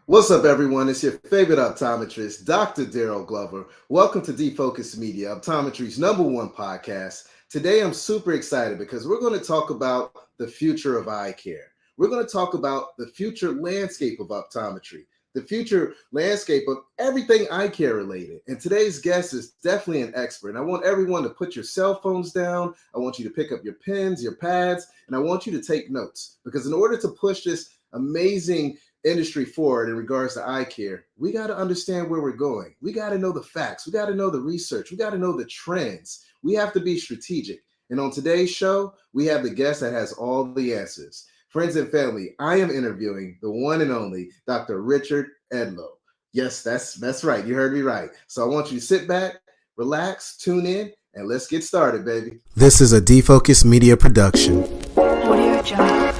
What's up, everyone? It's your favorite optometrist, Dr. Daryl Glover. Welcome to Defocus Media, optometry's number one podcast. Today, I'm super excited because we're going to talk about the future of eye care. We're going to talk about the future landscape of optometry, the future landscape of everything eye care related. And today's guest is definitely an expert. And I want everyone to put your cell phones down. I want you to pick up your pens, your pads, and I want you to take notes because in order to push this amazing industry forward in regards to eye care, we got to understand where we're going. We got to know the facts. We got to know the research. We got to know the trends. We have to be strategic. And on today's show, we have the guest that has all the answers. Friends and family, I am interviewing the one and only Dr. Richard Edlow. Yes, that's right. You heard me right. So I want you to sit back, relax, tune in, and let's get started, baby. This is a Defocus Media production. Audio Jungle.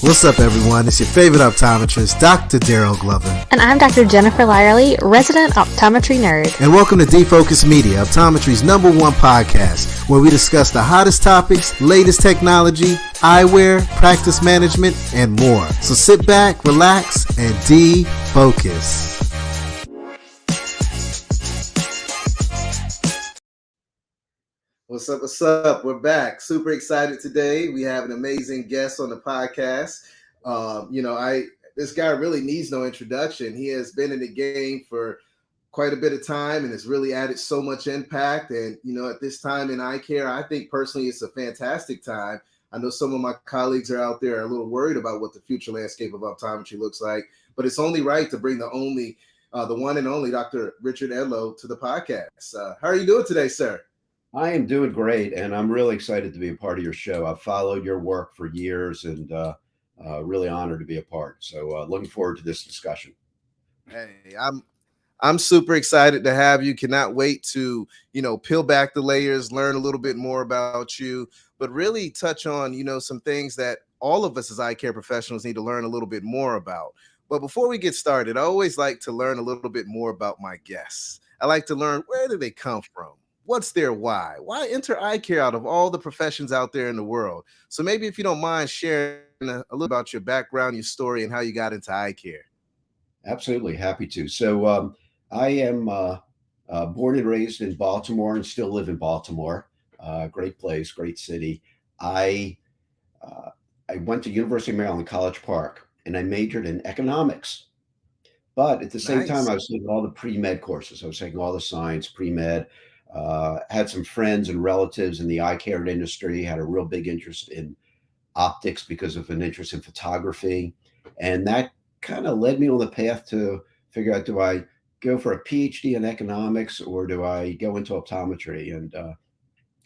What's up, everyone? It's your favorite optometrist, Dr. Daryl Glover. And I'm Dr. Jennifer Lyerly, resident optometry nerd. And welcome to Defocus Media, optometry's number one podcast, where we discuss the hottest topics, latest technology, eyewear, practice management, and more. So sit back, relax, and defocus. What's up? What's up? We're back. Super excited today. We have an amazing guest on the podcast. This guy really needs no introduction. He has been in the game for quite a bit of time and has really added so much impact. And, at this time in eye care, I think personally it's a fantastic time. I know some of my colleagues are out there are a little worried about what the future landscape of optometry looks like, but it's only right to bring the one and only Dr. Richard Edlow to the podcast. How are you doing today, sir? I am doing great, and I'm really excited to be a part of your show. I've followed your work for years, and really honored to be a part. So, looking forward to this discussion. Hey, I'm super excited to have you. Cannot wait to peel back the layers, learn a little bit more about you, but really touch on some things that all of us as eye care professionals need to learn a little bit more about. But before we get started, I always like to learn a little bit more about my guests. I like to learn, where do they come from? What's their why? Why enter eye care out of all the professions out there in the world? So maybe if you don't mind sharing a little about your background, your story, and how you got into eye care. Absolutely, happy to. So, I am born and raised in Baltimore and still live in Baltimore. Great place, great city. I I went to University of Maryland, College Park, and I majored in economics. But at the same time, Nice. I was taking all the pre-med courses. I was taking all the science pre-med. Had some friends and relatives in the eye care industry. Had a real big interest in optics because of an interest in photography, and that kind of led me on the path to figure out: do I go for a PhD in economics or do I go into optometry? And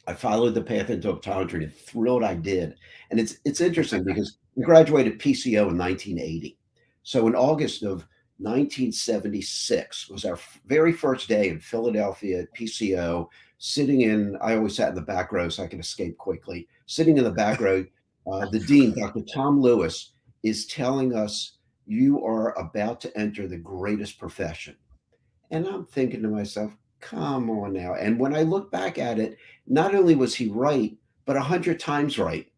I followed the path into optometry, and thrilled I did. And it's interesting because we graduated PCO in 1980. So in August of 1976 was our very first day in Philadelphia at PCO, sitting in, I always sat in the back row so I could escape quickly. Sitting in the back row, the dean, Dr. Tom Lewis, is telling us, you are about to enter the greatest profession. And I'm thinking to myself, come on now. And when I look back at it, not only was he right, but 100 times right.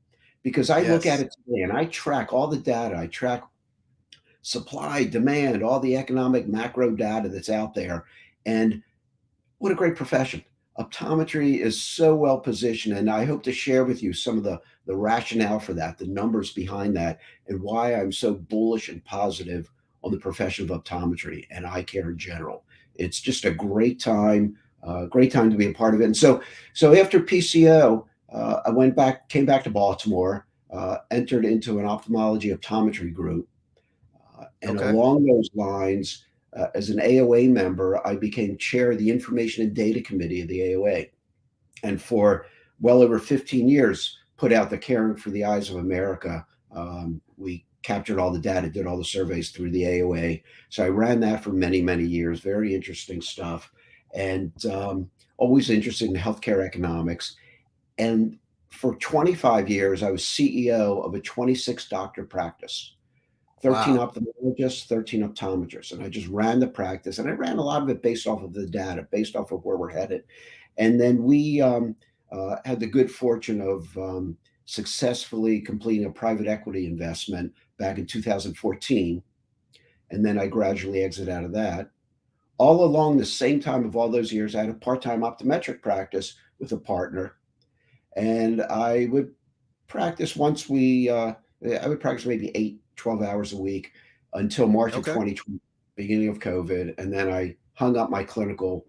Because I look at Yes. it today and I track all the data. I track supply, demand, all the economic macro data that's out there. And what a great profession. Optometry is so well positioned. And I hope to share with you some of the rationale for that, the numbers behind that, and why I'm so bullish and positive on the profession of optometry and eye care in general. It's just a great time to be a part of it. And so after PCO, I came back to Baltimore, entered into an ophthalmology optometry group. And Okay. along those lines, as an AOA member, I became chair of the Information and Data Committee of the AOA. And for well over 15 years, put out the Caring for the Eyes of America. We captured all the data, did all the surveys through the AOA. So I ran that for many, many years. Very interesting stuff. And always interested in healthcare economics. And for 25 years, I was CEO of a 26 doctor practice. 13 Wow. ophthalmologists, 13 optometrists. And I just ran the practice. And I ran a lot of it based off of the data, based off of where we're headed. And then we had the good fortune of successfully completing a private equity investment back in 2014. And then I gradually exit out of that. All along the same time of all those years, I had a part-time optometric practice with a partner, and I would practice once we I would practice maybe 8, 12 hours a week until March of Okay. 2020, beginning of COVID. And then I hung up my clinical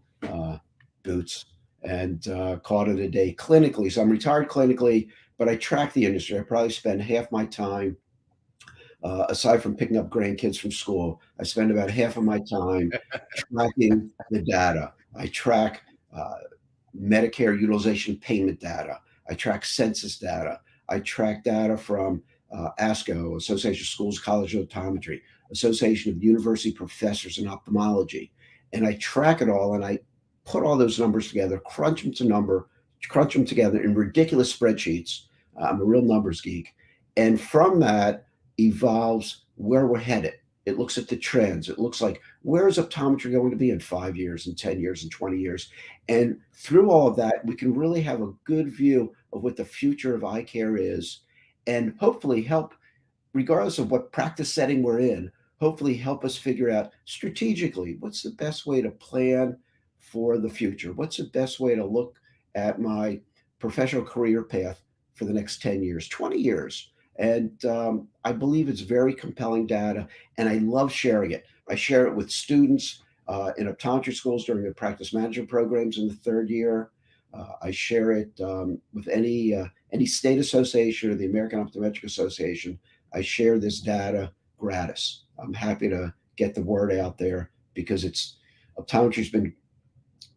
boots and called it a day clinically. So I'm retired clinically, but I track the industry. I probably spend half my time, aside from picking up grandkids from school, I spend about half of my time tracking the data. I track uh, Medicare utilization payment data. I track census data. I track data from ASCO, Association of Schools College of Optometry, Association of University Professors in Ophthalmology. And I track it all, and I put all those numbers together, crunch them together in ridiculous spreadsheets. I'm a real numbers geek. And from that evolves where we're headed. It looks at the trends. It looks like, where is optometry going to be in 5 years, and 10 years, and 20 years? And through all of that, we can really have a good view of what the future of eye care is, and hopefully help, regardless of what practice setting we're in, hopefully help us figure out strategically what's the best way to plan for the future. What's the best way to look at my professional career path for the next 10 years, 20 years? And I believe it's very compelling data, and I love sharing it. I share it with students in optometry schools during their practice management programs in the third year. I share it with any state association or the American Optometric Association. I share this data gratis. I'm happy to get the word out there because optometry's been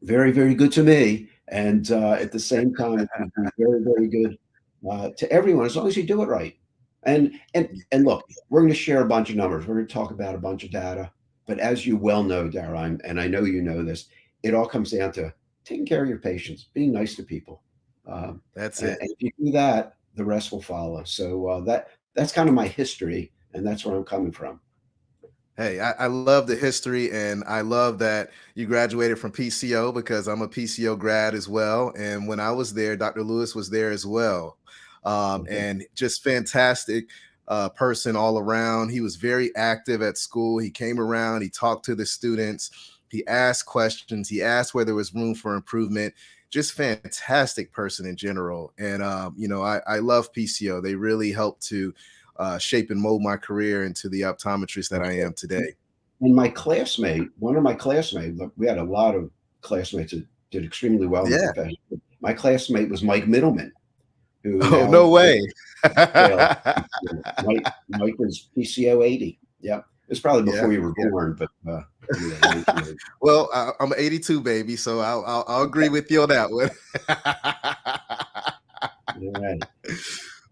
very, very good to me, and at the same time, it can be very, very good to everyone as long as you do it right. And look, we're going to share a bunch of numbers. We're going to talk about a bunch of data, but as you well know, Dara, and I know you know this, it all comes down to taking care of your patients, being nice to people. That's And it. if you do that, the rest will follow. So that's kind of my history, and that's where I'm coming from. Hey, I love the history, and I love that you graduated from PCO because I'm a PCO grad as well. And when I was there, Dr. Lewis was there as well. Okay. And just fantastic person all around. He was very active at school. He came around, he talked to the students, he asked questions, he asked where there was room for improvement. Just fantastic person in general. And, I love PCO. They really helped to shape and mold my career into the optometrist that I am today. And my classmate, one of my classmates, look, we had a lot of classmates that did extremely well in the Yeah. profession. My classmate was Mike Middleman, who Oh, now no way. failed. Mike was PCO 80. Yeah. It was probably Yeah, before you were yeah. born, but anyway. Well, I'm 82, baby, so I'll agree Okay. with you on that one. All right.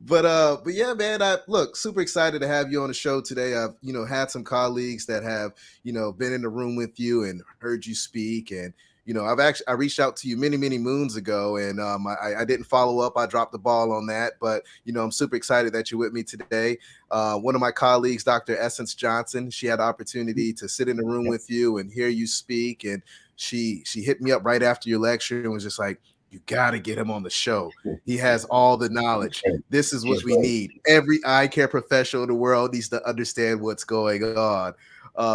But yeah, man, I look super excited to have you on the show today. I've had some colleagues that have been in the room with you and heard you speak, and I reached out to you many moons ago, and I didn't follow up. I dropped the ball on that, but I'm super excited that you're with me today. One of my colleagues, Dr. Essence Johnson, she had the opportunity to sit in the room with you and hear you speak, and she hit me up right after your lecture and was just like, "You got to get him on the show. He has all the knowledge. This is She's what we great. need. Every eye care professional in the world needs to understand what's going on."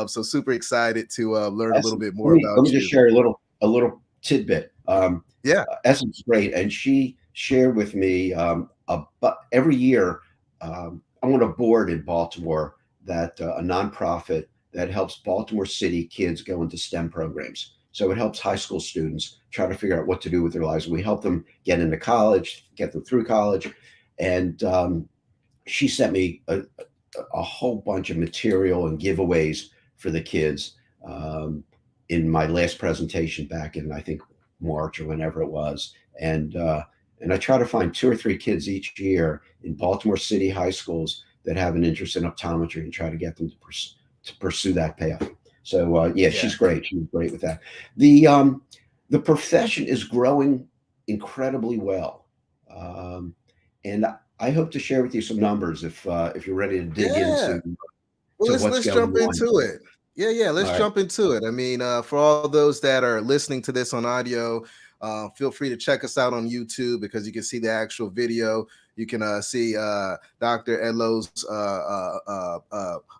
So super excited to learn a little Essence. bit more Let me about just you. share a little tidbit. Yeah. Essence is great, and she shared with me about every year. I'm on a board in Baltimore that a nonprofit that helps Baltimore City kids go into STEM programs. So it helps high school students try to figure out what to do with their lives. We help them get into college, get them through college, and she sent me a whole bunch of material and giveaways for the kids in my last presentation back in, I think, March or whenever it was. And I try to find 2 or 3 kids each year in Baltimore City high schools that have an interest in optometry and try to get them to pursue that path. So yeah, Yeah. she's great. She's great with that. The profession is growing incredibly well, and I hope to share with you some numbers if you're ready to dig Yeah. into Well, to let's what's let's going jump on. into it. Yeah, All let's right. jump into it. I mean, for all those that are listening to this on audio, Feel free to check us out on YouTube because you can see the actual video. You can see Dr. Edlow's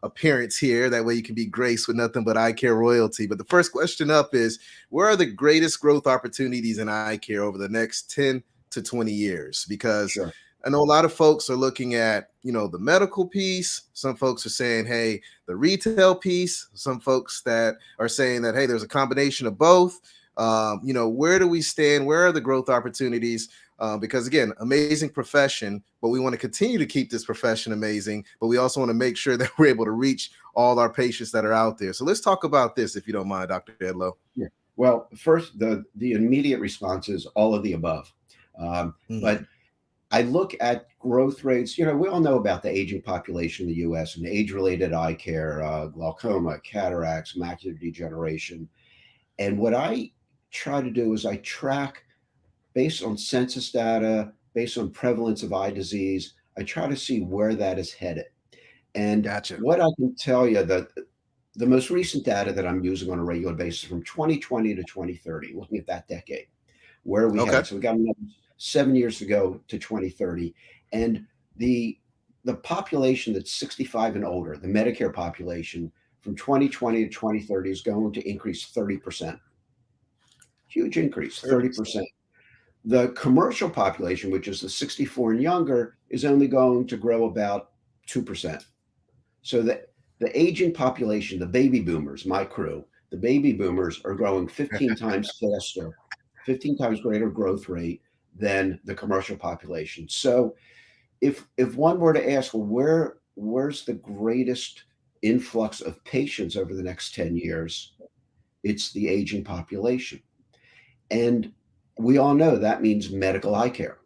appearance here. That way you can be graced with nothing but eye care royalty. But the first question up is, where are the greatest growth opportunities in eye care over the next 10 to 20 years? Because Sure. I know a lot of folks are looking at, the medical piece. Some folks are saying, hey, the retail piece. Some folks that are saying that, hey, there's a combination of both. Where do we stand? Where are the growth opportunities? Because again, amazing profession, but we want to continue to keep this profession amazing, but we also want to make sure that we're able to reach all our patients that are out there. So let's talk about this, if you don't mind, Dr. Edlow. Yeah. Well, first, the immediate response is all of the above. But I look at growth rates. We all know about the aging population in the U.S. and age-related eye care, glaucoma, cataracts, macular degeneration. And what I try to do is I track based on census data, based on prevalence of eye disease. I try to see where that is headed. And Gotcha. what I can tell you that the most recent data that I'm using on a regular basis from 2020 to 2030, looking at that decade, where we Okay. had, so we got another 7 years to go to 2030. And the population that's 65 and older, the Medicare population from 2020 to 2030 is going to increase 30%. Huge increase, 30%. The commercial population, which is the 64 and younger, is only going to grow about 2%. So the aging population, the baby boomers, my crew, the baby boomers are growing 15 times faster, 15 times greater growth rate than the commercial population. So if one were to ask, well, where's the greatest influx of patients over the next 10 years? It's the aging population. And we all know that means medical eye care.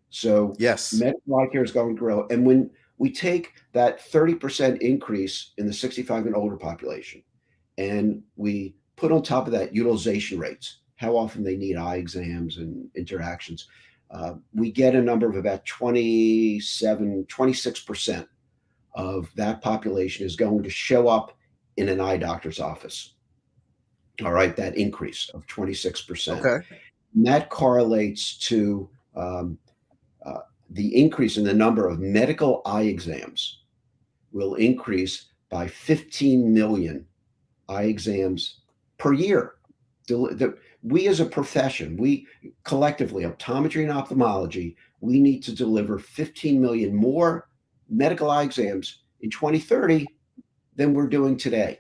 So Yes. medical eye care is going to grow. And when we take that 30% increase in the 65 and older population and we put on top of that utilization rates, how often they need eye exams and interactions, we get a number of about 26% of that population is going to show up in an eye doctor's office. All right, that increase of 26%. Okay. And that correlates to the increase in the number of medical eye exams will increase by 15 million eye exams per year. We as a profession, we collectively, optometry and ophthalmology, we need to deliver 15 million more medical eye exams in 2030 than we're doing today.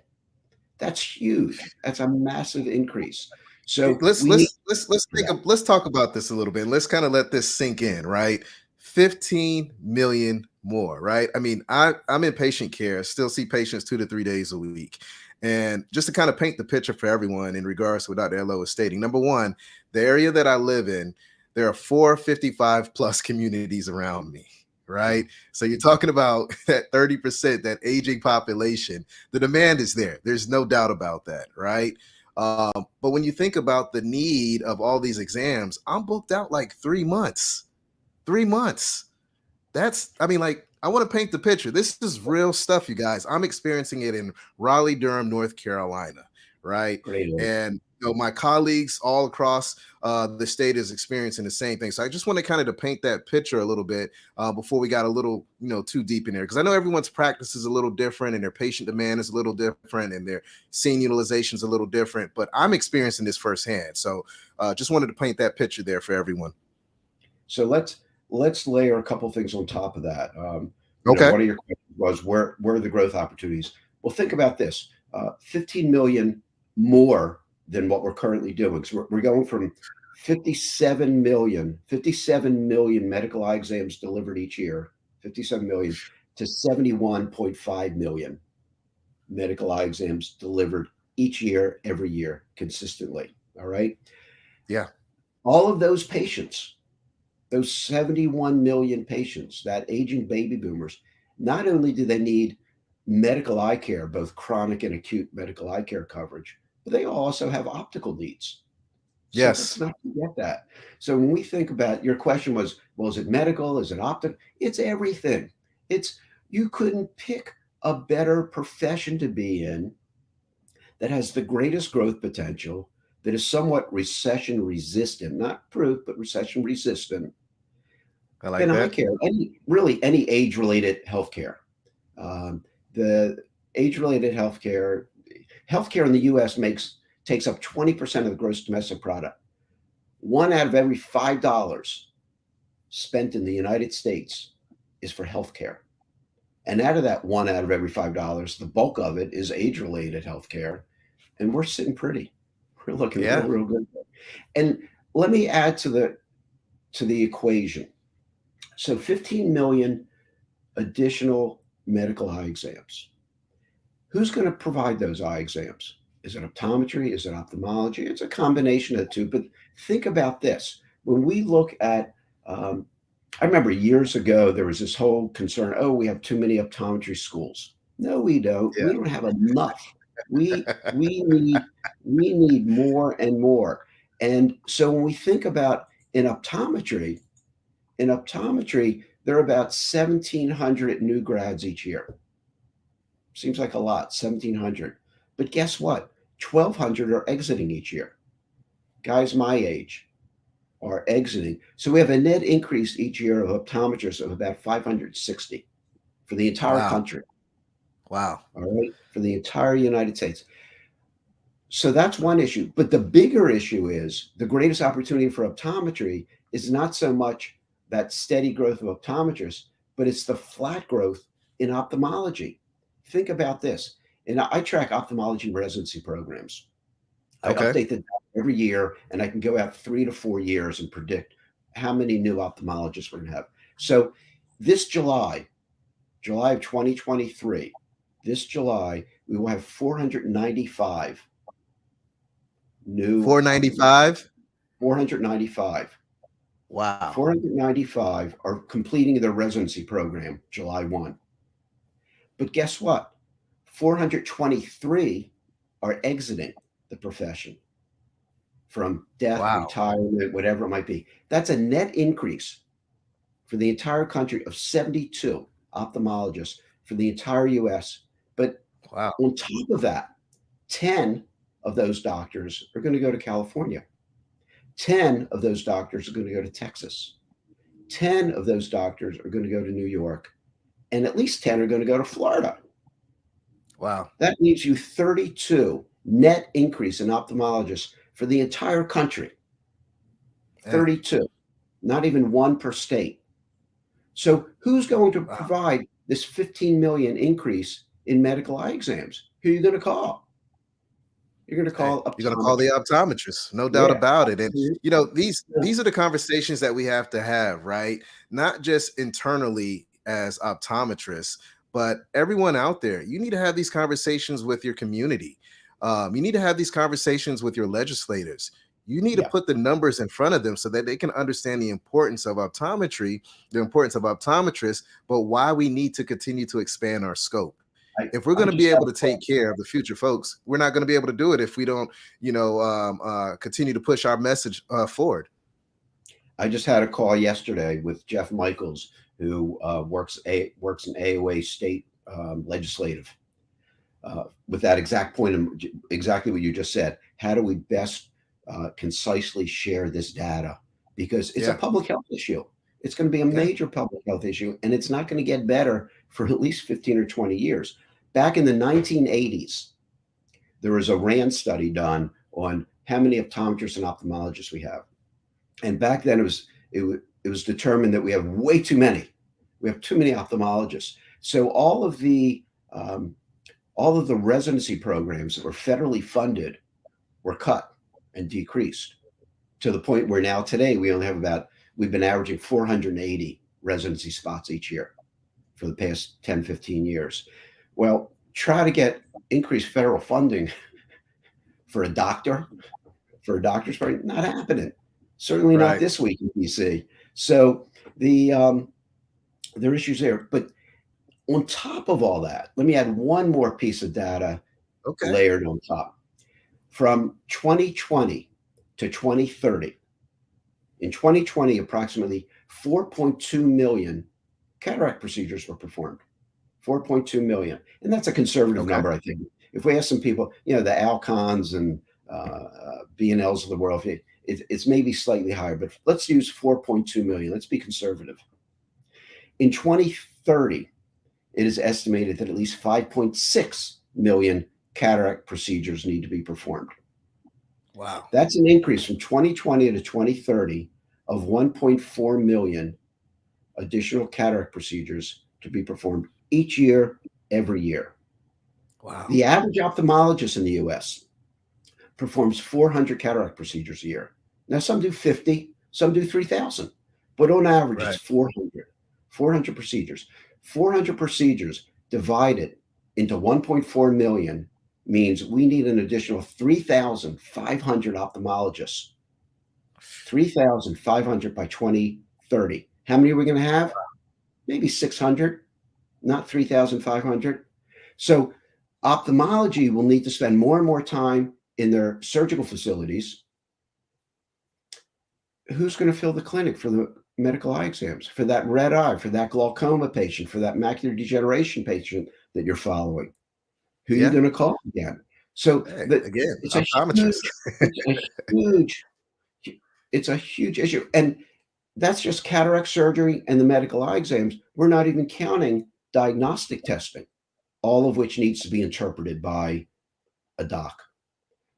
That's huge. That's a massive increase. So let's we need let's talk about this a little bit. Let's kind of let this sink in, right? 15 million more, right? I mean, I'm in patient care, still see patients 2 to 3 days a week. And just to kind of paint the picture for everyone in regards to what Dr. Edlow is stating, number one, the area that I live in, there are 455 plus communities around me, right? So you're talking about that 30%, that aging population. The demand is there. There's no doubt about that, right? But when you think about the need of all these exams, I'm booked out like 3 months. 3 months. I want to paint the picture. This is real stuff, you guys. I'm experiencing it in Raleigh, Durham, North Carolina, right? great. And my colleagues all across the state is experiencing the same thing. So I just want to kind of to paint that picture a little bit before we got a little, too deep in there, because I know everyone's practice is a little different and their patient demand is a little different and their scene utilization is a little different. But I'm experiencing this firsthand. So just wanted to paint that picture there for everyone. So let's layer a couple things on top of that. Okay. One of your questions was where are the growth opportunities? Well, think about this: 15 million more than what we're currently doing. So we're going from 57 million medical eye exams delivered each year, 57 million, to 71.5 million medical eye exams delivered each year, every year, consistently. All right. Yeah. All of those patients, those 71 million patients, that aging baby boomers, not only do they need medical eye care, both chronic and acute medical eye care coverage, but they also have optical needs. So let's Yes. not forget that. So when we think about, your question was, well, is it medical? Is it optic? It's everything. You couldn't pick a better profession to be in that has the greatest growth potential, that is somewhat recession resistant, not proof, but recession resistant, I like than eye that. care, any age-related healthcare. The age-related healthcare in the U.S. takes up 20% of the gross domestic product. One out of every $5 spent in the United States is for healthcare. And out of that one out of every $5, the bulk of it is age-related healthcare. And we're sitting pretty. We're looking real, Yeah. real good. And let me add to the equation. So 15 million additional medical eye exams. Who's going to provide those eye exams? Is it optometry? Is it ophthalmology? It's a combination of the two. But think about this. When we look at, I remember years ago, there was this whole concern, oh, we have too many optometry schools. No, we don't. Yeah. We don't have enough. We need more and more. And so when we think about in optometry, there are about 1,700 new grads each year. Seems like a lot, 1,700. But guess what? 1,200 are exiting each year. Guys my age are exiting. So we have a net increase each year of optometrists of about 560 for the entire Wow. country. Wow. All right, for the entire United States. So that's one issue. But the bigger issue is the greatest opportunity for optometry is not so much that steady growth of optometrists, but it's the flat growth in ophthalmology. Think about this. And I track ophthalmology residency programs. I Okay. update them every year, and I can go out 3 to 4 years and predict how many new ophthalmologists we're going to have. So this July of 2023, this July, we will have 495 new 495. 495. Wow. 495 are completing their residency program July 1. But guess what? 423 are exiting the profession from death, Wow. retirement, whatever it might be. That's a net increase for the entire country of 72 ophthalmologists for the entire US. But Wow. on top of that, 10 of those doctors are going to go to California. 10 of those doctors are going to go to Texas. 10 of those doctors are going to go to New York. And at least 10 are going to go to Florida. Wow. That leaves you 32 net increase in ophthalmologists for the entire country. 32, not even one per state. So who's going to provide this 15 million increase in medical eye exams? Who are you going to call? You're going to call You're going to call the optometrist, no doubt about it. And these are the conversations that we have to have, right? Not just internally as optometrists, but everyone out there. You need to have these conversations with your community. You need to have these conversations with your legislators. You need to put the numbers in front of them so that they can understand the importance of optometry, the importance of optometrists, but why we need to continue to expand our scope. If we're going to be able to take care of the future folks, we're not going to be able to do it if we don't, continue to push our message forward. I just had a call yesterday with Jeff Michaels, who works in AOA state legislative, with that exact point, exactly what you just said. How do we best concisely share this data? Because it's a public health issue. It's going to be a major public health issue, and it's not going to get better for at least 15 or 20 years. Back in the 1980s, there was a RAND study done on how many optometrists and ophthalmologists we have. And back then it was determined that we have way too many. We have too many ophthalmologists. So all of the residency programs that were federally funded were cut and decreased to the point where now today we've been averaging 480 residency spots each year for the past 10, 15 years. Well, try to get increased federal funding for a doctor's program, not happening. Certainly not this week in DC. So there are issues there. But on top of all that, let me add one more piece of data layered on top. From 2020 to 2030, in 2020, approximately 4.2 million cataract procedures were performed. 4.2 million. And that's a conservative number, I think. If we ask some people, the Alcons and B&Ls of the world. It's maybe slightly higher, but let's use 4.2 million. Let's be conservative. In 2030, it is estimated that at least 5.6 million cataract procedures need to be performed. Wow. That's an increase from 2020 to 2030 of 1.4 million additional cataract procedures to be performed each year, every year. Wow. The average ophthalmologist in the US performs 400 cataract procedures a year. Now, some do 50, some do 3,000, but on average, Right. it's 400. 400 procedures. 400 procedures divided into 1.4 million means we need an additional 3,500 ophthalmologists. 3,500 by 2030. How many are we going to have? Maybe 600, not 3,500. So ophthalmology will need to spend more and more time in their surgical facilities. Who's going to fill the clinic for the medical eye exams, for that red eye, for that glaucoma patient, for that macular degeneration patient that you're following? Who are you Yeah. going to call again? So Hey, that again, it's a optometrist. huge, it's a huge issue. And that's just cataract surgery and the medical eye exams. We're not even counting diagnostic testing, all of which needs to be interpreted by a doc.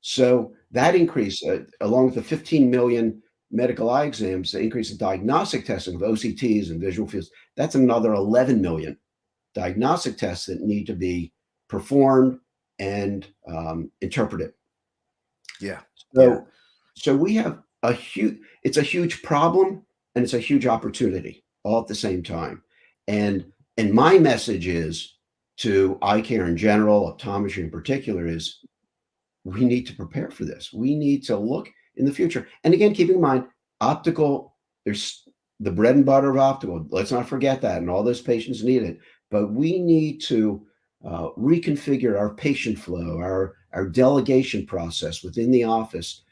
So that increase, along with the 15 million medical eye exams, the increase in diagnostic testing of OCTs and visual fields, that's another 11 million diagnostic tests that need to be performed and interpreted. Yeah. So, so we have it's a huge problem and it's a huge opportunity all at the same time. And my message is to eye care in general, optometry in particular, is we need to prepare for this. We need to look in the future. And again, keeping in mind, optical, there's the bread and butter of optical. Let's not forget that. And all those patients need it. But we need to reconfigure our patient flow, our delegation process within the office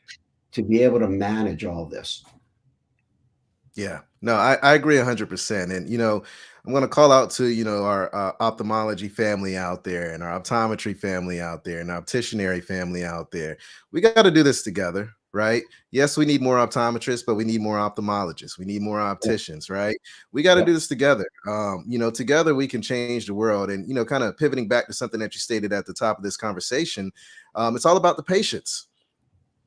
to be able to manage all this. Yeah, no, I agree 100%. And, I'm going to call out to, our ophthalmology family out there and our optometry family out there and our opticianary family out there. We got to do this together, right? Yes, we need more optometrists, but we need more ophthalmologists. We need more opticians, right? We got to Yep. do this together. Together we can change the world. And, kind of pivoting back to something that you stated at the top of this conversation, it's all about the patients.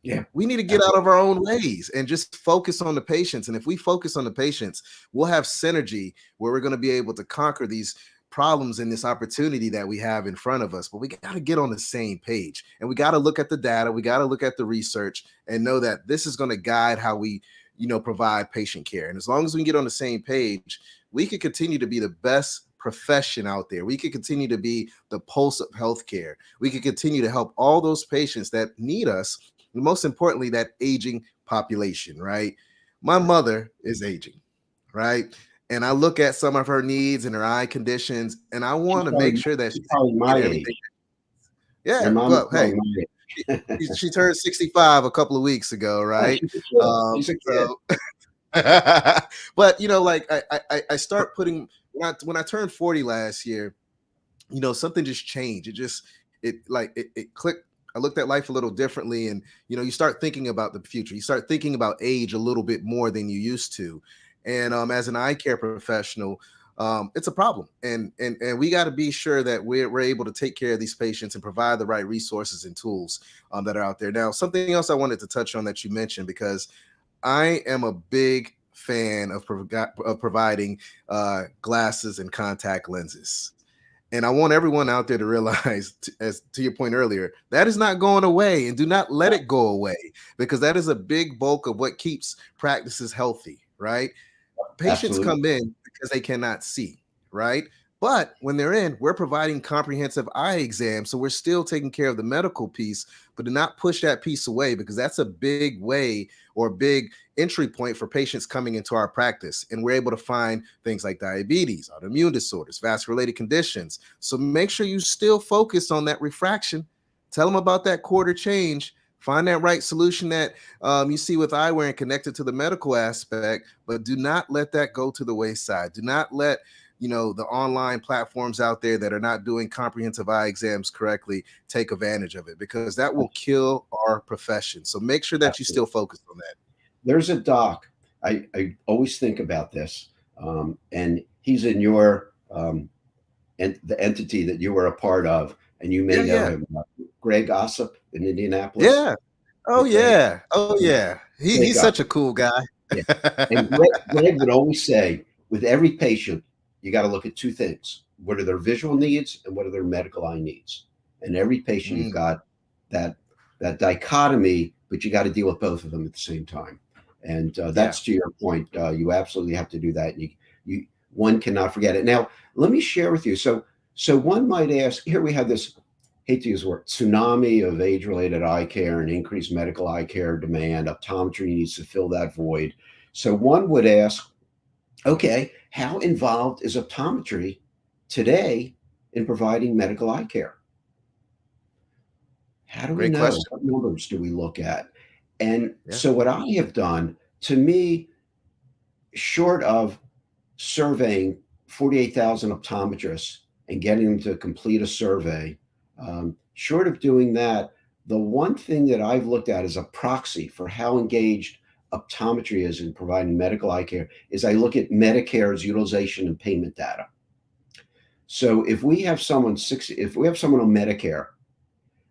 Yeah. We need to get out of our own ways and just focus on the patients. And if we focus on the patients, we'll have synergy where we're going to be able to conquer these problems and this opportunity that we have in front of us. But we got to get on the same page, and we got to look at the data. We got to look at the research and know that this is going to guide how we, provide patient care. And as long as we can get on the same page, we can continue to be the best profession out there. We could continue to be the pulse of healthcare. We could continue to help all those patients that need us. And most importantly, that aging population, right? My mother is aging, right? And I look at some of her needs and her eye conditions, and I want to make sure that She's she's probably my get everything. age. Your Yeah, mom is well, hey, probably my she, age. she turned 65 a couple of weeks ago, Yeah, right? she's a kid. She's a kid. So, but like I start putting when I turned 40 last year, something just changed. It clicked. I looked at life a little differently, and you start thinking about the future. You start thinking about age a little bit more than you used to. And as an eye care professional, it's a problem, and we got to be sure that we're able to take care of these patients and provide the right resources and tools that are out there. Now, something else I wanted to touch on that you mentioned, because I am a big fan of providing glasses and contact lenses. And I want everyone out there to realize, as to your point earlier, that is not going away, and do not let it go away, because that is a big bulk of what keeps practices healthy, right? Patients Absolutely. come in because they cannot see, right? But when they're in, we're providing comprehensive eye exams. So we're still taking care of the medical piece, but do not push that piece away, because that's a big way or big entry point for patients coming into our practice. And we're able to find things like diabetes, autoimmune disorders, vascular related conditions. So make sure you still focus on that refraction. Tell them about that quarter change. Find that right solution that you see with eyewear and connect it to the medical aspect, but do not let that go to the wayside. Do not let the online platforms out there that are not doing comprehensive eye exams correctly take advantage of it, because that will kill our profession. So make sure that you still Absolutely. focus on that. There's a doc. I always think about this, and he's in your and the entity that you were a part of, and you may Yeah, know yeah, him, Greg Ossip in Indianapolis. yeah. Oh Greg, yeah, oh yeah. Greg He's such a Ossip. cool guy. Yeah. And Greg would always say, with every patient, you got to look at two things: what are their visual needs, and what are their medical eye needs. And every patient, you've Mm, got that that dichotomy, but you got to deal with both of them at the same time. And yeah. that's to your point. You absolutely have to do that. And you one cannot forget it. Now, let me share with you. So one might ask. Here we have this, hate to use the word, tsunami of age-related eye care and increased medical eye care demand. Optometry needs to fill that void. So one would ask, okay, how involved is optometry today in providing medical eye care? How do we Great know? question. What numbers do we look at? And Yeah. so what I have done, to me, short of surveying 48,000 optometrists and getting them to complete a survey, short of doing that, the one thing that I've looked at as a proxy for how engaged optometry is in providing medical eye care is I look at Medicare's utilization and payment data. So if we have someone on Medicare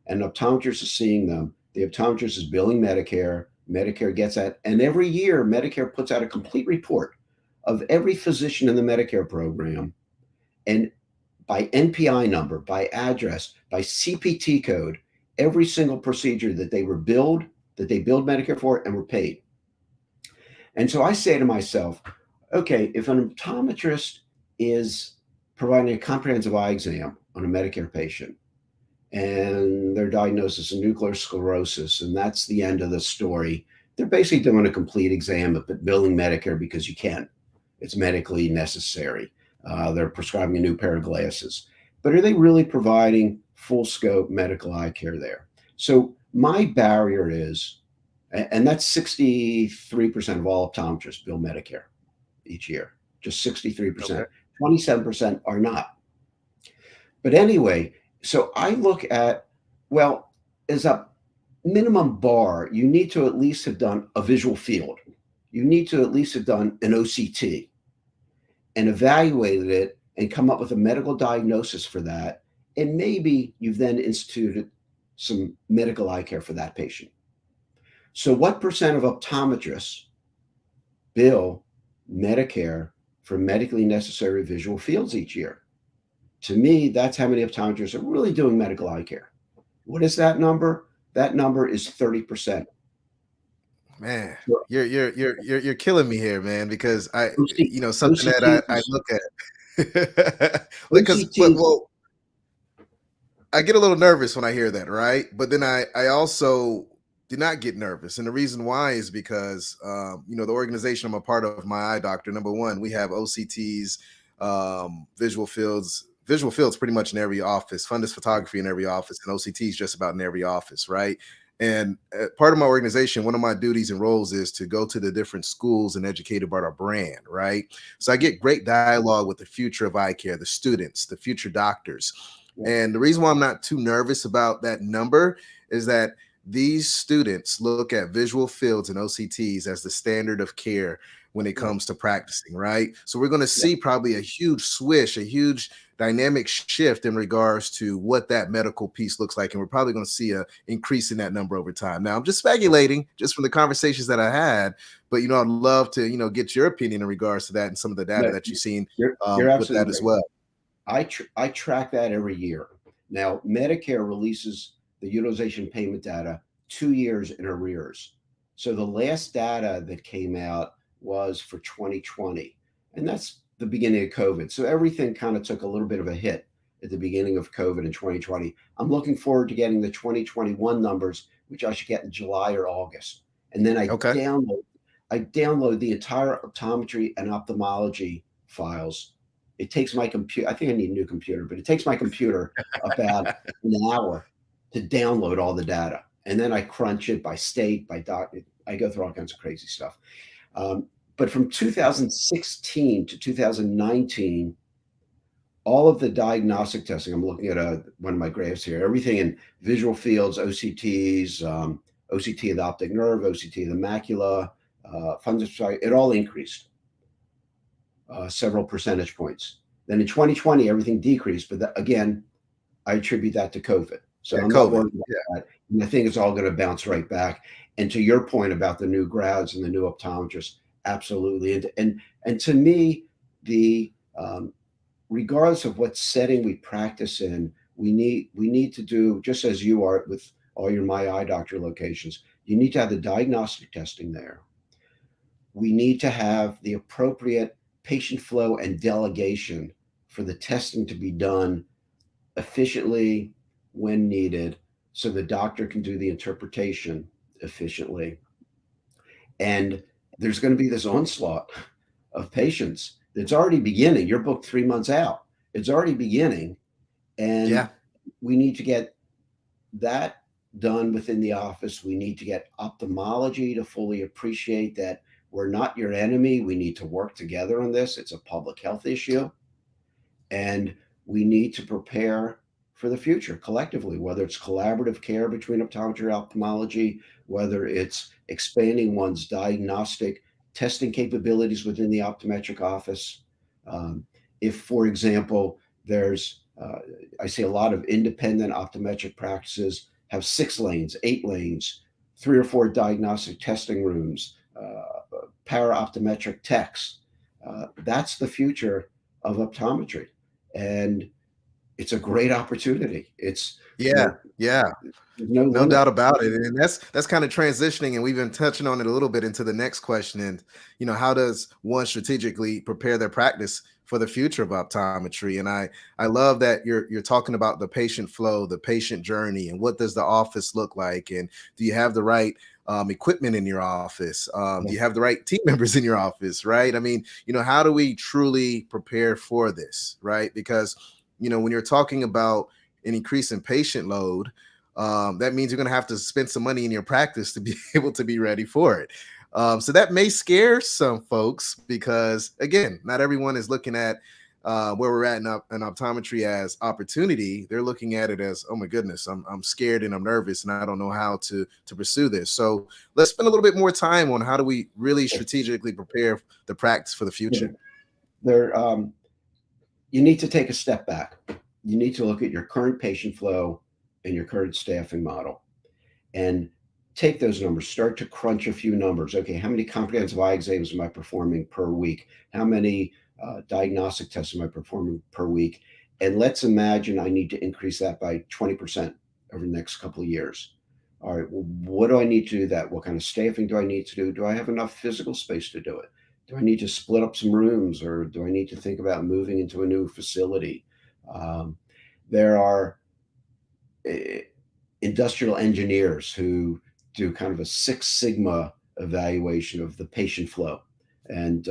and an optometrist is seeing them, the optometrist is billing Medicare, Medicare gets that, and every year Medicare puts out a complete report of every physician in the Medicare program, and by NPI number, by address, by CPT code, every single procedure that they billed Medicare for and were paid. And so I say to myself, okay, if an optometrist is providing a comprehensive eye exam on a Medicare patient and their diagnosis of nuclear sclerosis, and that's the end of the story, they're basically doing a complete exam, but billing Medicare because you can. It's medically necessary. They're prescribing a new pair of glasses. But are they really providing full scope medical eye care there? So my barrier is, and that's 63% of all optometrists bill Medicare each year, just Okay. 63%. 27% are not. But anyway, so I look at, well, as a minimum bar, you need to at least have done a visual field. You need to at least have done an OCT and evaluated it and come up with a medical diagnosis for that. And maybe you've then instituted some medical eye care for that patient. So, what percent of optometrists bill Medicare for medically necessary visual fields each year? To me, that's how many optometrists are really doing medical eye care. What is that number? That number is 30%. Man, So you're killing me here, man, because something that I OCTs, look at. Because OCTs, well, I get a little nervous when I hear that, right? But then I also do not get nervous, and the reason why is because the organization I'm a part of, my eye doctor. Number one, we have OCTs, visual fields pretty much in every office, fundus photography in every office, and OCTs just about in every office, right? And part of my organization, one of my duties and roles is to go to the different schools and educate about our brand, right? So I get great dialogue with the future of eye care, the students, the future doctors. yeah, And the reason why I'm not too nervous about that number is that these students look at visual fields and OCTs as the standard of care when it right, comes to practicing, right? So we're going to yeah, see probably a huge swish, a huge dynamic shift in regards to what that medical piece looks like. And we're probably going to see a increase in that number over time. Now, I'm just speculating just from the conversations that I had, but, I'd love to, get your opinion in regards to that and some of the data no, that you've seen you're with that absolutely as right. well. I track that every year. Now, Medicare releases the utilization payment data 2 years in arrears. So the last data that came out was for 2020, and that's the beginning of COVID. So everything kind of took a little bit of a hit at the beginning of COVID in 2020. I'm looking forward to getting the 2021 numbers, which I should get in July or August. And then Okay. I download the entire optometry and ophthalmology files. It takes my computer, I think I need a new computer, but it takes my computer about an hour to download all the data. and then I crunch it by state, by doc. I go through all kinds of crazy stuff. But from 2016 to 2019, all of the diagnostic testing, I'm looking at one of my graphs here, everything in visual fields, OCTs, OCT of the optic nerve, OCT of the macula, fundus, it all increased several percentage points. Then in 2020, everything decreased, but again, I attribute that to COVID. So I'm not worried about that. And I think it's all going to bounce right back. And to your point about the new grads and the new optometrists, absolutely. And to me, the regardless of what setting we practice in, we need to do, just as you are with all your My Eye Doctor locations, you need to have the diagnostic testing there. We need to have the appropriate patient flow and delegation for the testing to be done efficiently when needed, so the doctor can do the interpretation efficiently. And there's going to be this onslaught of patients that's already beginning. You're booked 3 months out. It's already beginning. And we need to get that done within the office. We need to get ophthalmology to fully appreciate that we're not your enemy. We need to work together on this. It's a public health issue. And we need to prepare for the future collectively, whether it's collaborative care between optometry and ophthalmology, whether it's expanding one's diagnostic testing capabilities within the optometric office. If, for example, there's, I see a lot of independent optometric practices have 6 lanes, 8 lanes, 3 or 4 diagnostic testing rooms, para-optometric techs. That's the future of optometry. And it's a great opportunity. It's no doubt about it. And that's kind of transitioning, and we've been touching on it a little bit into the next question. And how does one strategically prepare their practice for the future of optometry? And I love that you're talking about the patient flow, the patient journey, and what does the office look like, and do you have the right equipment in your office? Do you have the right team members in your office, right? I mean, how do we truly prepare for this, right? Because when you're talking about an increase in patient load, that means you're going to have to spend some money in your practice to be able to be ready for it. So that may scare some folks because, again, not everyone is looking at where we're at in optometry as opportunity. They're looking at it as, oh my goodness, I'm scared and I'm nervous and I don't know how to pursue this. So let's spend a little bit more time on how do we really strategically prepare the practice for the future. You need to take a step back. You need to look at your current patient flow and your current staffing model and take those numbers, start to crunch a few numbers. Okay, how many comprehensive eye exams am I performing per week? How many diagnostic tests am I performing per week? And let's imagine I need to increase that by 20% over the next couple of years. All right, well, what do I need to do that? What kind of staffing do I need to do? Do I have enough physical space to do it? Do I need to split up some rooms, or do I need to think about moving into a new facility? There are industrial engineers who do kind of a 6 Sigma evaluation of the patient flow. And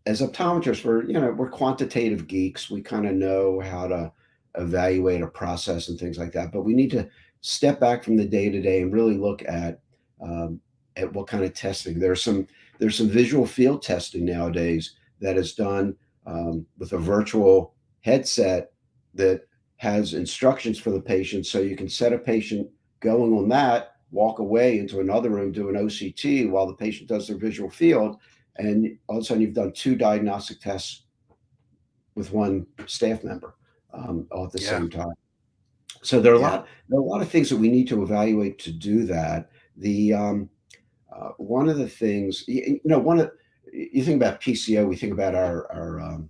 as optometrists, we're quantitative geeks. We kind of know how to evaluate a process and things like that. But we need to step back from the day-to-day and really look at what kind of testing. There's some visual field testing nowadays that is done with a virtual headset that has instructions for the patient. So you can set a patient going on that, walk away into another room, do an OCT while the patient does their visual field. And all of a sudden you've done 2 diagnostic tests with 1 staff member all at the same time. So there are a lot of things that we need to evaluate to do that. One of the things, you think about PCO, we think about our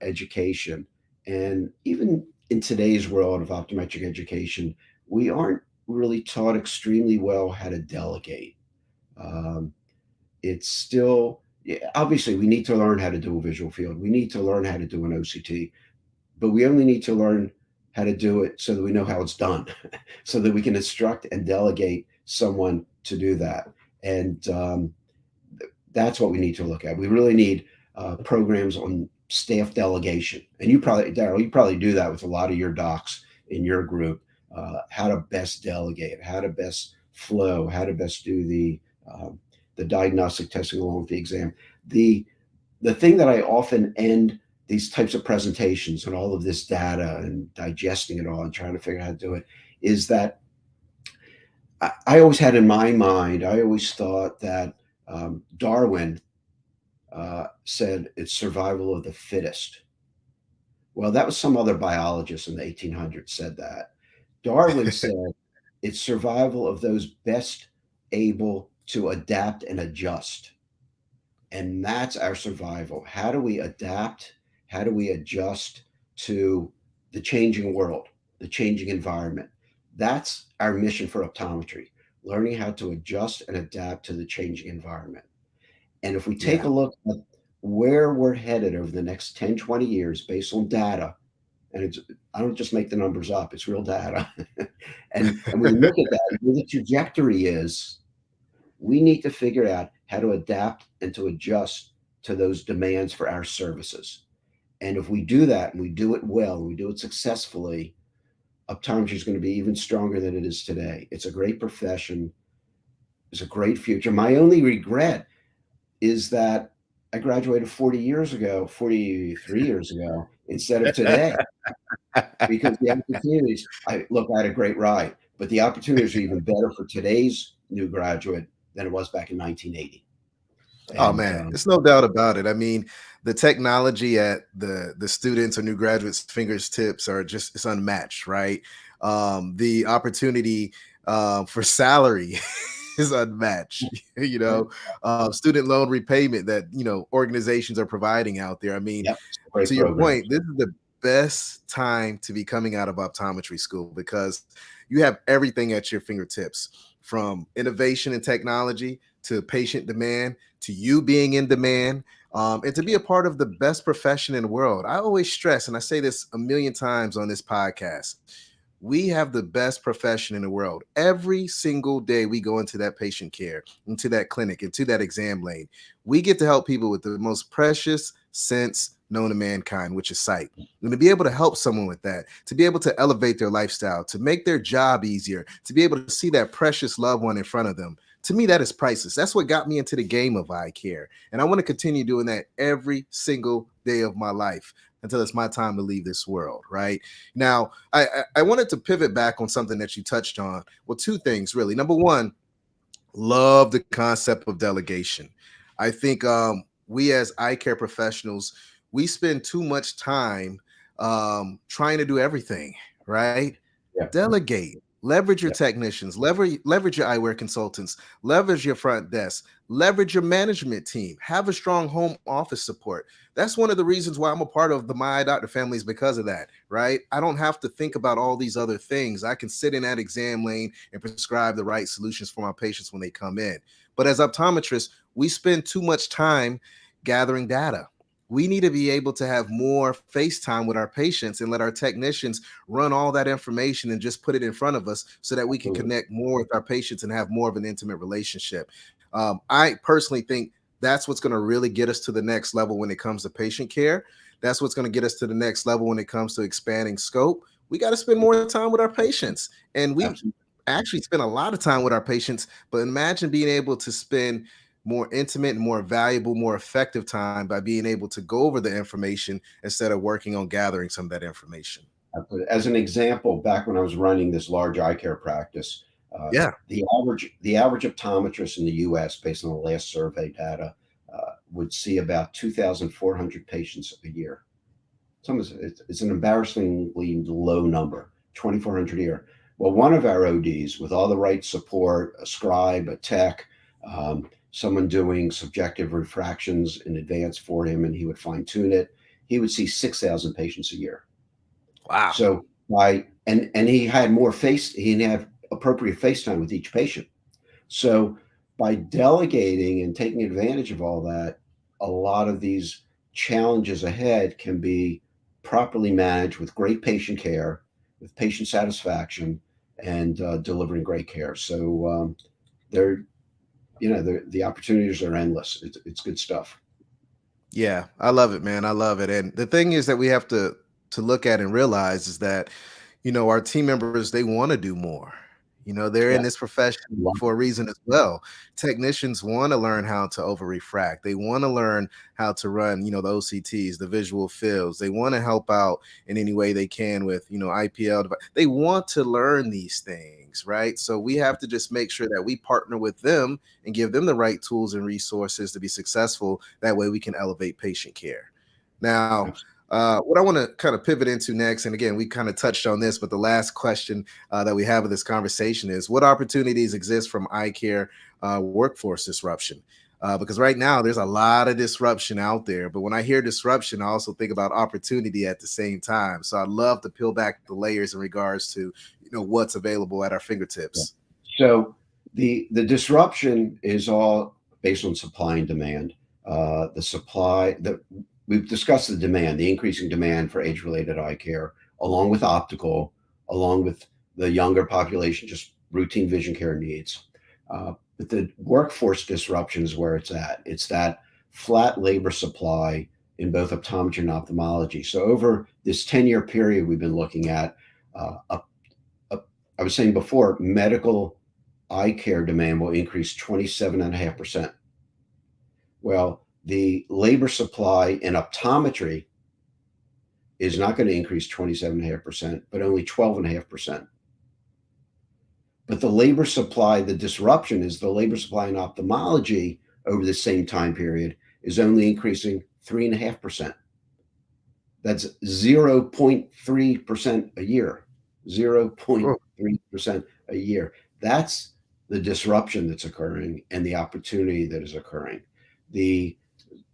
education, and even in today's world of optometric education, we aren't really taught extremely well how to delegate. It's still, obviously, we need to learn how to do a visual field. We need to learn how to do an OCT, but we only need to learn how to do it so that we know how it's done, so that we can instruct and delegate someone to do that. And that's what we need to look at. We really need programs on staff delegation. And you probably, Daryl, you probably do that with a lot of your docs in your group. how to best delegate, how to best flow, how to best do the diagnostic testing along with the exam. The the thing that I often end these types of presentations and all of this data and digesting it all and trying to figure out how to do it is that I always had in my mind, I always thought that Darwin said it's survival of the fittest. Well, that was some other biologist in the 1800s said that. Darwin said it's survival of those best able to adapt and adjust. And that's our survival. How do we adapt? How do we adjust to the changing world, the changing environment? That's our mission for optometry, learning how to adjust and adapt to the changing environment. And if we take Yeah. a look at where we're headed over the next 10, 20 years based on data, and it's, I don't just make the numbers up, it's real data. And when you look at that, where the trajectory is, we need to figure out how to adapt and to adjust to those demands for our services. And if we do that and we do it well, and we do it successfully, optometry is going to be even stronger than it is today. It's a great profession. It's a great future. My only regret is that I graduated 40 years ago, 43 years ago, instead of today, because the opportunities, I had a great ride, but the opportunities are even better for today's new graduate than it was back in 1980. Oh And man, it's no doubt about it. I mean, the technology at the students or new graduates' fingertips are just it's unmatched, right? The opportunity for salary is unmatched. Student loan repayment that organizations are providing out there. I mean, yep, great to your programs. point, this is the best time to be coming out of optometry school because you have everything at your fingertips, from innovation and technology to patient demand to you being in demand, and to be a part of the best profession in the world. I always stress, and I say this a million times on this podcast, we have the best profession in the world. Every single day we go into that patient care, into that clinic, into that exam lane, we get to help people with the most precious sense known to mankind, which is sight. And to be able to help someone with that, to be able to elevate their lifestyle, to make their job easier, to be able to see that precious loved one in front of them, to me, that is priceless. That's what got me into the game of eye care. And I want to continue doing that every single day of my life until it's my time to leave this world, right? Now, I wanted to pivot back on something that you touched on. Well, two things, really. Number one, love the concept of delegation. I think we as eye care professionals, we spend too much time trying to do everything, right? Yeah, Delegate, leverage your yeah, technicians, leverage your eyewear consultants, leverage your front desk, leverage your management team, have a strong home office support. That's one of the reasons why I'm a part of the My Eye Doctor family, is because of that, right? I don't have to think about all these other things. I can sit in that exam lane and prescribe the right solutions for my patients when they come in. But as optometrists, we spend too much time gathering data. We need to be able to have more face time with our patients and let our technicians run all that information and just put it in front of us so that we can absolutely. connect more with our patients and have more of an intimate relationship. I personally think that's what's going to really get us to the next level when it comes to patient care. That's what's going to get us to the next level when it comes to expanding scope. We got to spend more time with our patients. And we Absolutely. actually spend a lot of time with our patients, but imagine being able to spend more intimate and more valuable, more effective time by being able to go over the information instead of working on gathering some of that information. As an example, back when I was running this large eye care practice, Yeah. the average optometrist in the U.S., based on the last survey data, would see about 2,400 patients a year. It's an embarrassingly low number, 2,400 a year. Well, one of our ODs, with all the right support, a scribe, a tech, someone doing subjective refractions in advance for him, and he would fine tune it, he would see 6,000 patients a year. Wow. So and he had he had appropriate face time with each patient. So by delegating and taking advantage of all that, a lot of these challenges ahead can be properly managed with great patient care, with patient satisfaction, and delivering great care. So they're the opportunities are endless. It's good stuff. Yeah, I love it, man. I love it. And the thing is that we have to look at and realize is that our team members, they want to do more. They're Yeah, in this profession love for a reason as well. Technicians want to learn how to over refract. They want to learn how to run, the OCTs, the visual fields. They want to help out in any way they can with, IPL. They want to learn these things, right? So we have to just make sure that we partner with them and give them the right tools and resources to be successful. That way we can elevate patient care. Now, it. what I want to kind of pivot into next, and again, we kind of touched on this, but the last question that we have of this conversation is what opportunities exist from eye care workforce disruption? Because right now there's a lot of disruption out there, but when I hear disruption, I also think about opportunity at the same time. So I'd love to peel back the layers in regards to what's available at our fingertips. So the disruption is all based on supply and demand. The supply that we've discussed the demand, the increasing demand for age-related eye care, along with optical, along with the younger population, just routine vision care needs. But the workforce disruption is where it's at. It's that flat labor supply in both optometry and ophthalmology. So over this 10-year period we've been looking at, I was saying before, medical eye care demand will increase 27.5%. Well, the labor supply in optometry is not going to increase 27.5%, but only 12.5%. But the labor supply, the disruption is the labor supply in ophthalmology over the same time period is only increasing 3.5%. That's 0.3% a year. 0.3% a year. That's the disruption that's occurring and the opportunity that is occurring. The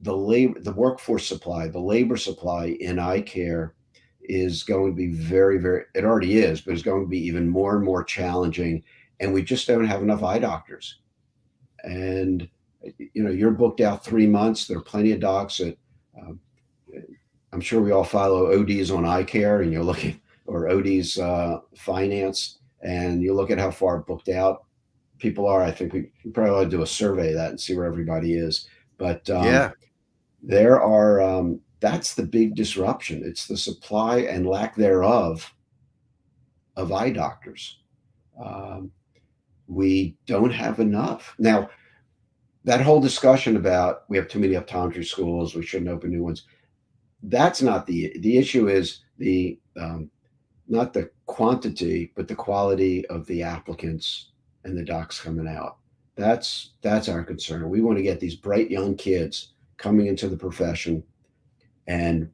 workforce supply, the labor supply in eye care is going to be very, very, it already is, but it's going to be even more and more challenging. And we just don't have enough eye doctors. And, you're booked out 3 months. There are plenty of docs that I'm sure we all follow ODs on Eyecare, and you're looking, or ODs finance, and you look at how far booked out people are. I think we probably ought to do a survey of that and see where everybody is. But Yeah. there are that's the big disruption. It's the supply and lack thereof of eye doctors. Um, we don't have enough now. That whole discussion about we have too many optometry schools, we shouldn't open new ones. That's not the issue. Is the not the quantity, but the quality of the applicants and the docs coming out. That's our concern. We want to get these bright young kids coming into the profession and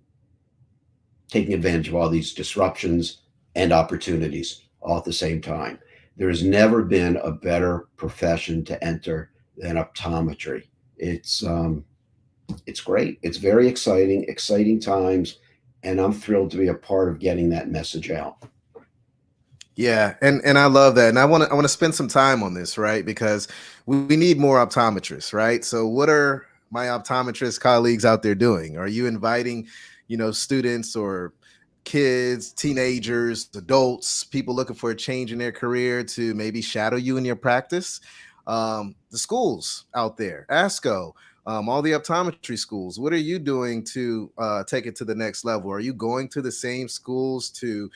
taking advantage of all these disruptions and opportunities all at the same time. There has never been a better profession to enter than optometry. It's great. It's very exciting times, and I'm thrilled to be a part of getting that message out. Yeah, and I love that, and I want to spend some time on this, right? Because we need more optometrists, right? So, what are my optometrist colleagues out there doing? Are you inviting, students or kids, teenagers, adults, people looking for a change in their career to maybe shadow you in your practice? The schools out there, ASCO, all the optometry schools. What are you doing to take it to the next level? Are you going to the same schools to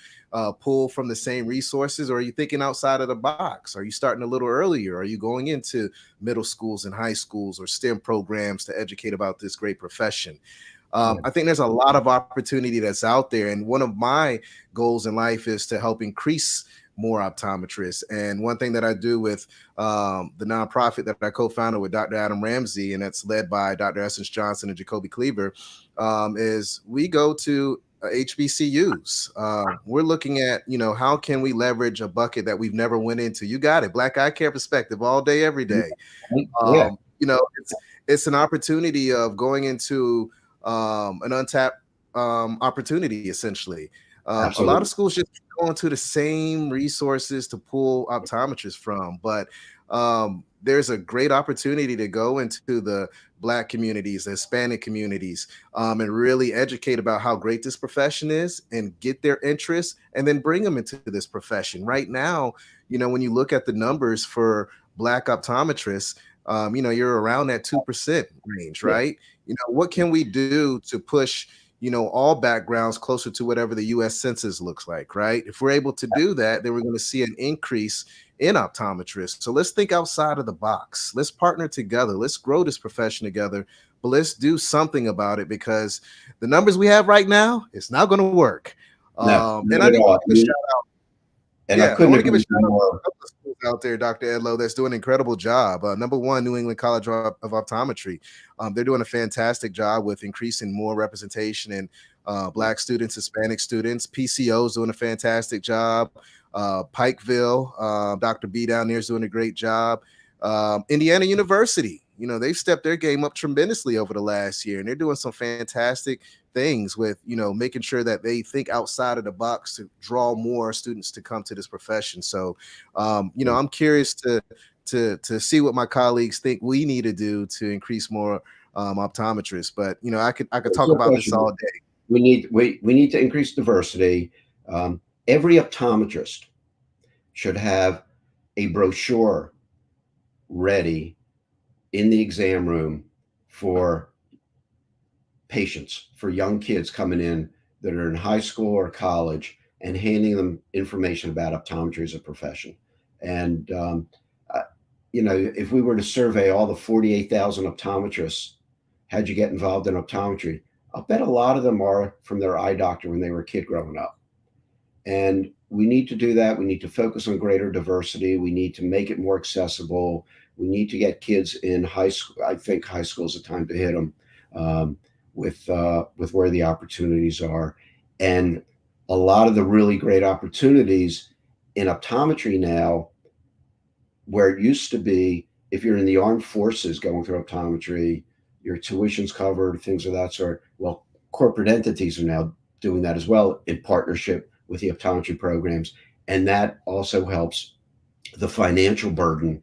pull from the same resources, or are you thinking outside of the box? Are you starting a little earlier? Are you going into middle schools and high schools or STEM programs to educate about this great profession? Yeah. I think there's a lot of opportunity that's out there. And one of my goals in life is to help increase more optometrists. And one thing that I do with the nonprofit that I co-founded with Dr. Adam Ramsey, and that's led by Dr. Essence Johnson and Jacoby Cleaver, is we go to HBCUs. We're looking at, how can we leverage a bucket that we've never went into? You got it. Black eye care perspective all day, every day. Yeah, It's an opportunity of going into an untapped opportunity, essentially. A lot of absolutely. schools just going to the same resources to pull optometrists from, but there's a great opportunity to go into the Black communities, the Hispanic communities, and really educate about how great this profession is and get their interest and then bring them into this profession. Right now, when you look at the numbers for Black optometrists, you're around that 2% range, Yeah. right? What can we do to push all backgrounds closer to whatever the US census looks like, right? If we're able to do that, then we're going to see an increase in optometrists. So let's think outside of the box. Let's partner together. Let's grow this profession together, but let's do something about it, because the numbers we have right now, it's not going to work. No, And not I at need all. to give a shout out. And I Yeah, I couldn't want to give a agree shout out to more. a couple of schools out there, Dr. Edlow, that's doing an incredible job. Number one, New England College of Optometry. They're doing a fantastic job with increasing more representation in Black students, Hispanic students. PCO's doing a fantastic job. Pikeville, Dr. B down there is doing a great job. Indiana University, they've stepped their game up tremendously over the last year, and they're doing some fantastic things with making sure that they think outside of the box to draw more students to come to this profession. So I'm curious to see what my colleagues think we need to do to increase more optometrists. But I could talk No about this question. all day. We need to increase diversity. Every optometrist should have a brochure ready in the exam room for patients, for young kids coming in that are in high school or college, and handing them information about optometry as a profession. And if we were to survey all the 48,000 optometrists, how'd you get involved in optometry? I'll bet a lot of them are from their eye doctor when they were a kid growing up. And we need to do that. We need to focus on greater diversity. We need to make it more accessible. We need to get kids in high school. I think high school is the time to hit them with where the opportunities are. And a lot of the really great opportunities in optometry now, where it used to be, if you're in the armed forces going through optometry, your tuition's covered, things of that sort. Well, corporate entities are now doing that as well in partnership with the optometry programs. And that also helps the financial burden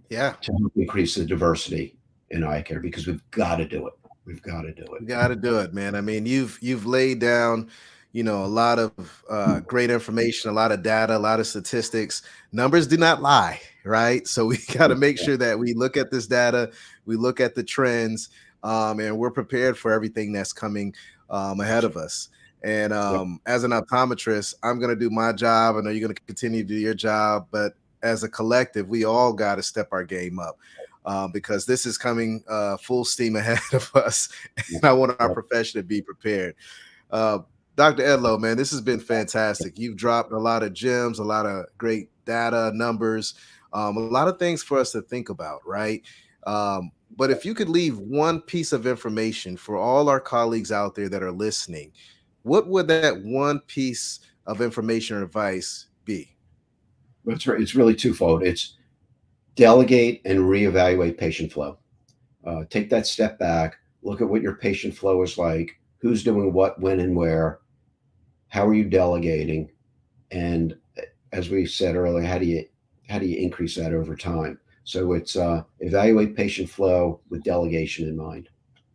Yeah. to help increase the diversity in eye care, because we've got to do it. We've got to do You it. got to do it, man. I mean, you've laid down, a lot of great information, a lot of data, a lot of statistics. Numbers do not lie, right? So we got to make sure that we look at this data, we look at the trends, and we're prepared for everything that's coming ahead of us. And as an optometrist, I'm going to do my job. I know you're going to continue to do your job, but as a collective, we all got to step our game up. Because this is coming full steam ahead of us, and I want our profession to be prepared. Dr. Edlow, man, this has been fantastic. You've dropped a lot of gems, a lot of great data, numbers, a lot of things for us to think about, right? But if you could leave one piece of information for all our colleagues out there that are listening, what would that one piece of information or advice be? That's right. It's really twofold. It's delegate and reevaluate patient flow. Take that step back, look at what your patient flow is like, who's doing what, when, and where, how are you delegating, and as we said earlier, how do you increase that over time? So it's evaluate patient flow with delegation in mind.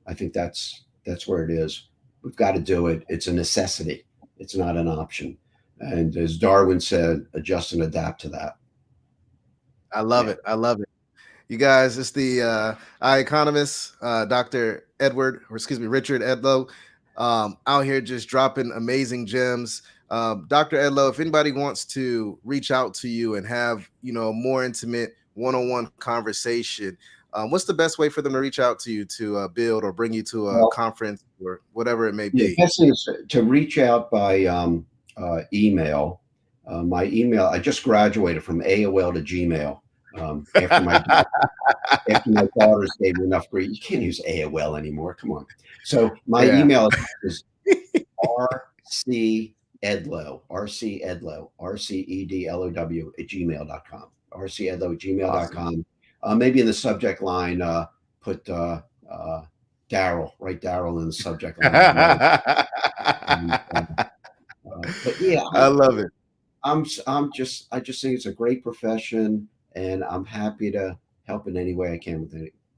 I think that's where it is. We've got to do it. It's a necessity. It's not an option. And as Darwin said, adjust and adapt to that. I love it. I love it. You guys, it's the eye economist, Dr. Richard Edlow, out here just dropping amazing gems. Dr. Edlow, if anybody wants to reach out to you and have, a more intimate one-on-one conversation, what's the best way for them to reach out to you to build or bring you to a conference or whatever it may be? The best thing is to reach out by email. My email, I just graduated from AOL to Gmail. After my daughters gave me enough grief. You can't use AOL anymore. Come on. So my email is rcedlow, rcedlow at gmail.com. rcedlow at gmail.com. Maybe in the subject line, put Daryl, write Daryl in the subject line. But yeah, I love it. I just think it's a great profession, and I'm happy to help in any way I can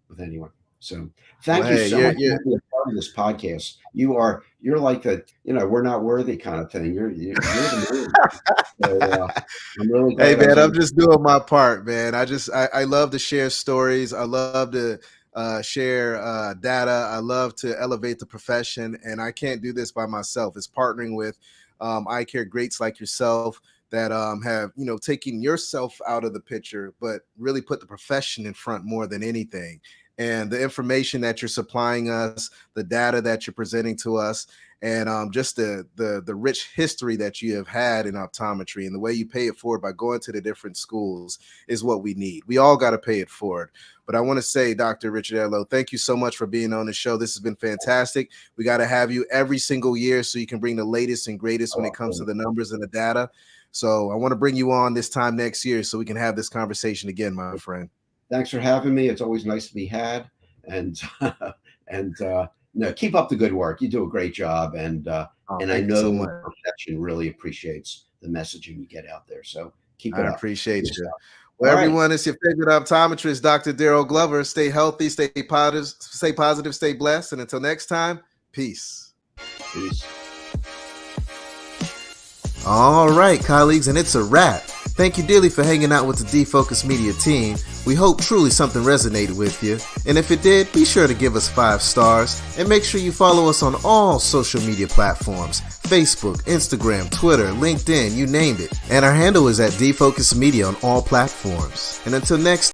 with anyone. So thank you so much for being a part of this podcast. You're like the we're not worthy kind of thing. You're the man. So I'm really glad. Hey man, I'm just doing my part, man. I love to share stories. I love to share data. I love to elevate the profession, and I can't do this by myself. It's partnering with Eyecare greats like yourself that have, taken yourself out of the picture, but really put the profession in front more than anything. And the information that you're supplying us, the data that you're presenting to us, and just the rich history that you have had in optometry and the way you pay it forward by going to the different schools is what we need. We all got to pay it forward. But I want to say, Dr. Richard Edlow, thank you so much for being on the show. This has been fantastic. We got to have you every single year so you can bring the latest and greatest when it comes to the numbers and the data. So I want to bring you on this time next year so we can have this conversation again, my friend. Thanks for having me. It's always nice to be had. And keep up the good work. You do a great job. And I know the profession really appreciates the messaging you get out there. So keep it up. I appreciate you. Well, everyone, it's your favorite optometrist, Dr. Daryl Glover. Stay healthy, stay positive, stay blessed. And until next time, peace. Peace. All right, colleagues, and it's a wrap. Thank you dearly for hanging out with the D-Focus Media team. We hope truly something resonated with you. And if it did, be sure to give us 5 stars and make sure you follow us on all social media platforms: Facebook, Instagram, Twitter, LinkedIn, you named it. And our handle is at D-Focus Media on all platforms. And until next